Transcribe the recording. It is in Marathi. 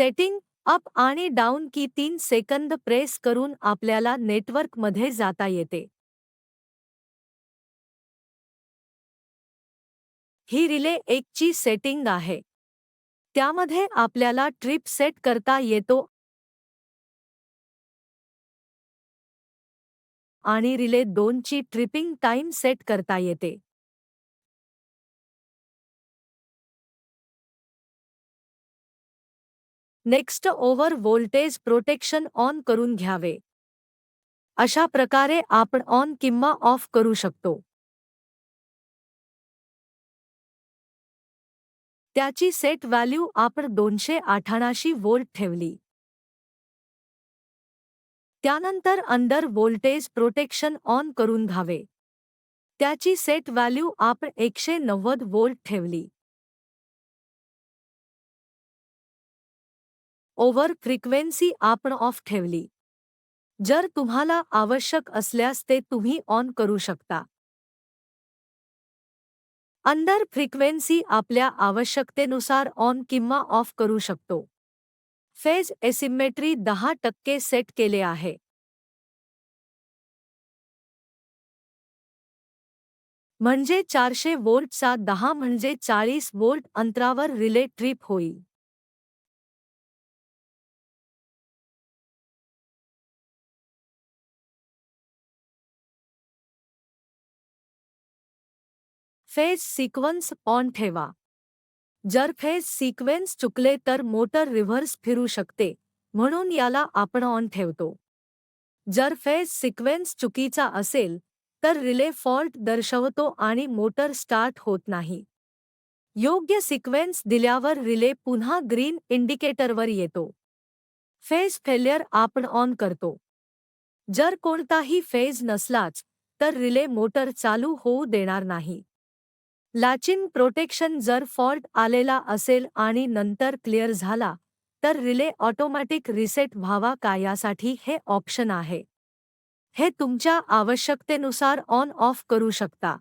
सेटिंग अप आणि डाऊन की 3 सेकंद प्रेस करून आपल्याला नेटवर्कमध्ये जाता येते. ही रिले 1 ची सेटिंग आहे. त्यामध्ये आपल्याला ट्रिप सेट करता येतो आणि रिले 2 ची ट्रिपिंग टाइम सेट करता येते. Next over voltage protection on करून घ्यावे. अशा प्रकारे आपण ऑन किंवा ऑफ करू शकतो. त्याची सेट व्हॅल्यू आपण 288 व्होल्ट ठेवली. त्यानंतर अंडर व्होल्टेज प्रोटेक्शन ऑन करून घ्यावे. त्याची सेट व्हॅल्यू आपण 190 व्होल्ट ठेवली. ओव्हर फ्रिक्वेन्सी आपण ऑफ ठेवली. जर तुम्हाला आवश्यक असल्यास ते तुम्ही ऑन करू शकता. अंडर फ्रिक्वेन्सी आपल्या आवश्यकतेनुसार ऑन किंवा ऑफ करू शकतो. फेज एसिमेट्री 10% सेट केले आहे. म्हणजे 400 व्होल्टचा 10 म्हणजे 40 व्होल्ट अंतरावर रिले ट्रिप होईल. फेज सिक्वेन्स ऑन ठेवा. जर फेज सिक्वेन्स चुकले तर मोटर रिव्हर्स फिरू शकते, म्हणून याला आपण ऑन ठेवतो. जर फेज सिक्वेन्स चुकीचा असेल तर रिले फॉल्ट दर्शवतो आणि मोटर स्टार्ट होत नाही. योग्य सिक्वेन्स दिल्यावर रिले पुन्हा ग्रीन इंडिकेटरवर येतो. फेज फेल्युअर आपण ऑन करतो. जर कोणताही फेज नसलाच तर रिले मोटर चालू होऊ देणार नाही. लॅचिंग प्रोटेक्शन जर फॉल्ट आलेला असेल आणि नंतर क्लिअर झाला तर रिले ऑटोमॅटिक रिसेट व्हावा का यासाठी हे ऑप्शन आहे. हे तुमच्या आवश्यकतेनुसार ऑन ऑफ करू शकता.